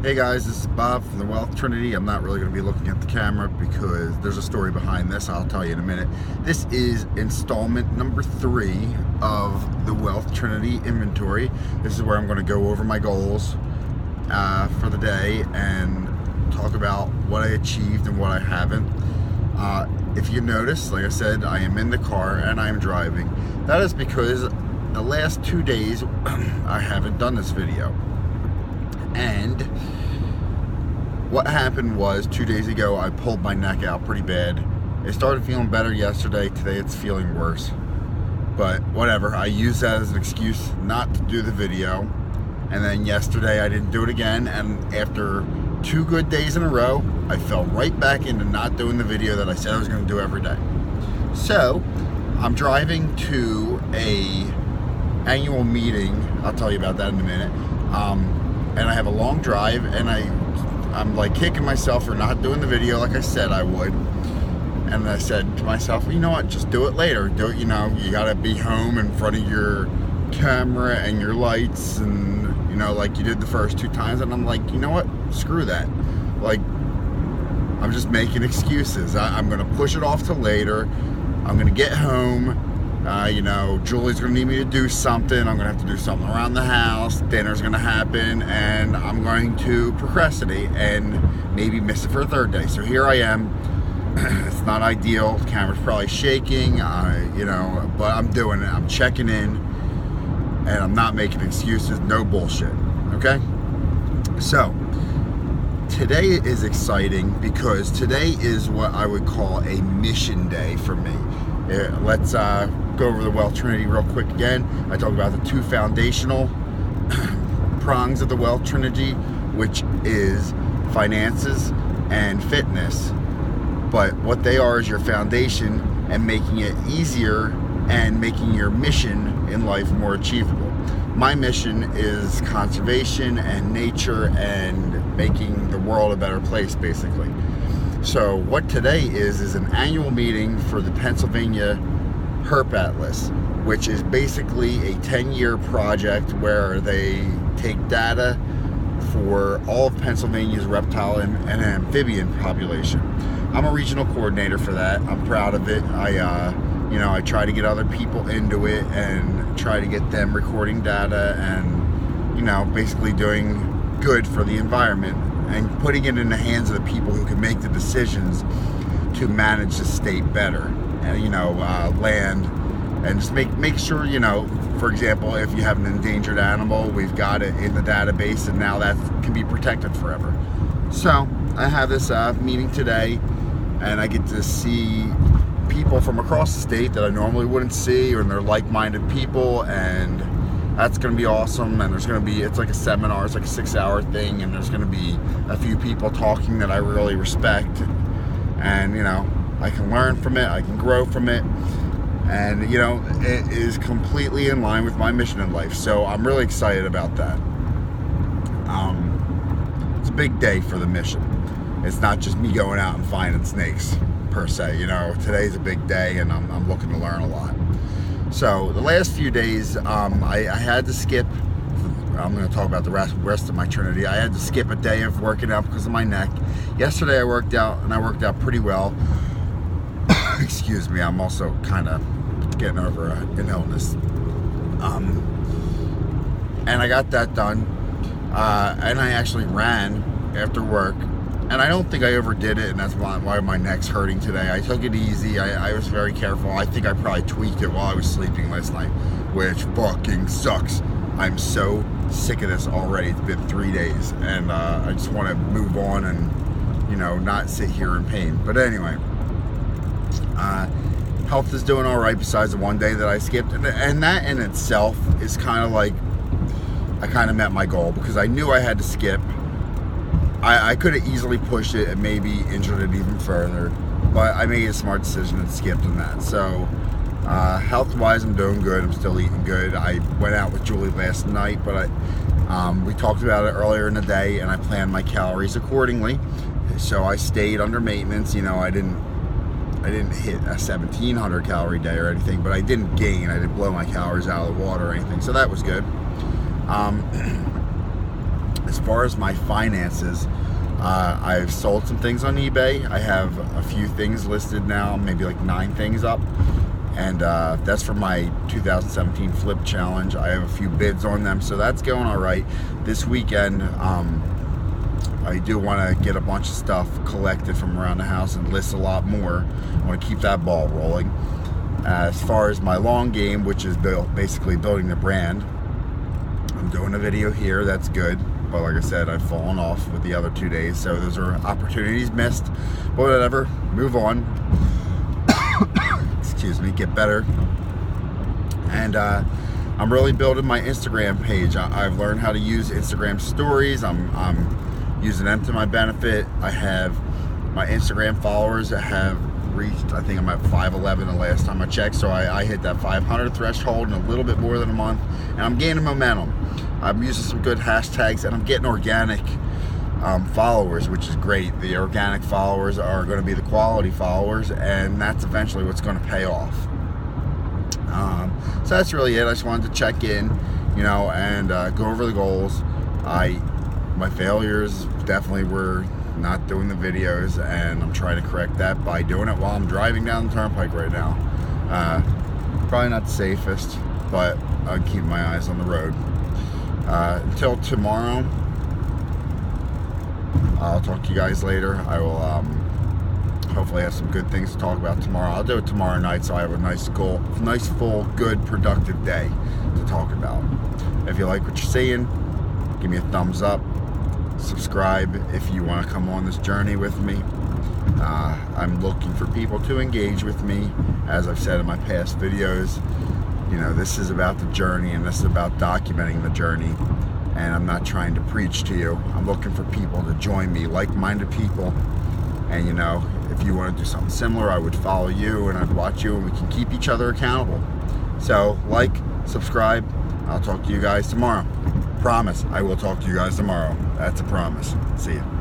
Hey guys, this is Bob from the Wealth Trinity. I'm not really going to be looking at the camera because there's a story behind this. I'll tell you in a minute. This is installment number 3 of the Wealth Trinity inventory. This is where I'm going to go over my goals for the day and talk about what I achieved and what I haven't. If you notice, like I said, I am in the car and I am driving. That is because the last 2 days I haven't done this video. And what happened was 2 days ago I pulled my neck out pretty bad. It started feeling better yesterday. Today it's feeling worse. But whatever, I used that as an excuse not to do the video. And then yesterday I didn't do it again. And after 2 good days in a row, I fell right back into not doing the video that I said I was going to do every day. So I'm driving to a annual meeting. I'll tell you about that in a minute. And I have a long drive, and I'm like kicking myself for not doing the video like I said I would. And I said to myself, well, you know what, just do it later. Do it, you gotta be home in front of your camera and your lights, and like you did the first 2 times. And I'm like, you know what, screw that. Like, I'm just making excuses. I'm gonna push it off till later. I'm gonna get home. Julie's gonna need me to do something. I'm gonna have to do something around the house. Dinner's gonna happen, and I'm going to procrastinate and maybe miss it for a 3rd day. So here I am. It's not ideal. The camera's probably shaking, but I'm doing it. I'm checking in, and I'm not making excuses. No bullshit. Okay? So today is exciting because today is what I would call a mission day for me. Let's go over the Wealth Trinity real quick again. I talk about the 2 foundational prongs of the Wealth Trinity, which is finances and fitness. But what they are is your foundation and making it easier and making your mission in life more achievable. My mission is conservation and nature and making the world a better place, basically. So what today is an annual meeting for the Pennsylvania Herp Atlas, which is basically a 10-year project where they take data for all of Pennsylvania's reptile and amphibian population. I'm a regional coordinator for that. I'm proud of it. I try to get other people into it and try to get them recording data and, basically doing good for the environment and putting it in the hands of the people who can make the decisions to manage the state better, and land, and just make sure, for example, if you have an endangered animal, we've got it in the database, and now that can be protected forever. So I have this meeting today, and I get to see people from across the state that I normally wouldn't see, and they're like-minded people, and that's going to be awesome. And it's like a seminar, it's like a 6-hour thing, and there's going to be a few people talking that I really respect, and I can learn from it, I can grow from it, and it is completely in line with my mission in life. So I'm really excited about that. It's a big day for the mission. It's not just me going out and finding snakes per se. Today's a big day, and I'm looking to learn a lot. So the last few days, I had to skip. I'm going to talk about the rest of my Trinity. I had to skip a day of working out because of my neck. Yesterday I worked out, and I worked out pretty well. Excuse me, I'm also kind of getting over an illness. And I got that done. And I actually ran after work. And I don't think I overdid it, and that's why my neck's hurting today. I took it easy. I was very careful. I think I probably tweaked it while I was sleeping last night, which fucking sucks. I'm so sick of this already. It's been 3 days, and I just want to move on and, not sit here in pain. But anyway, health is doing all right besides the 1 day that I skipped. And that in itself is kind of like, I kind of met my goal because I knew I had to skip. I could have easily pushed it and maybe injured it even further, but I made a smart decision and skipped on that. So health-wise, I'm doing good. I'm still eating good. I went out with Julie last night, but we talked about it earlier in the day, and I planned my calories accordingly. So I stayed under maintenance. I didn't hit a 1,700 calorie day or anything, but I didn't gain. I didn't blow my calories out of the water or anything, so that was good. As far as my finances, I've sold some things on eBay. I have a few things listed now, maybe like 9 things up, and that's for my 2017 flip challenge. I have a few bids on them, so that's going all right. This weekend, I do want to get a bunch of stuff collected from around the house and list a lot more. I want to keep that ball rolling. As far as my long game, which is basically building the brand, I'm doing a video here. That's good. But like I said, I've fallen off with the other 2 days, so those are opportunities missed. But whatever, move on. Excuse me, get better. And I'm really building my Instagram page. I've learned how to use Instagram stories. I'm using them to my benefit. I have my Instagram followers that have reached, I think I'm at 511 the last time I checked, so I hit that 500 threshold in a little bit more than a month, and I'm gaining momentum. I'm using some good hashtags, and I'm getting organic followers, which is great. The organic followers are going to be the quality followers, and that's eventually what's going to pay off. So that's really it. I just wanted to check in, you know, and go over the goals. My failures definitely were not doing the videos, and I'm trying to correct that by doing it while I'm driving down the turnpike right now. Probably not the safest, but I'm keeping my eyes on the road. Until tomorrow, I'll talk to you guys later. I will hopefully have some good things to talk about tomorrow. I'll do it tomorrow night, so I have a nice, full, good, productive day to talk about. If you like what you're seeing, give me a thumbs up. Subscribe if you want to come on this journey with me. I'm looking for people to engage with me. As I've said in my past videos, you know, this is about the journey, and this is about documenting the journey, and I'm not trying to preach to you. I'm looking for people to join me, like-minded people, and you know, if you want to do something similar, I would follow you and I'd watch you, and we can keep each other accountable. So like, subscribe. I'll talk to you guys tomorrow. Promise, I will talk to you guys tomorrow. That's a promise. See ya.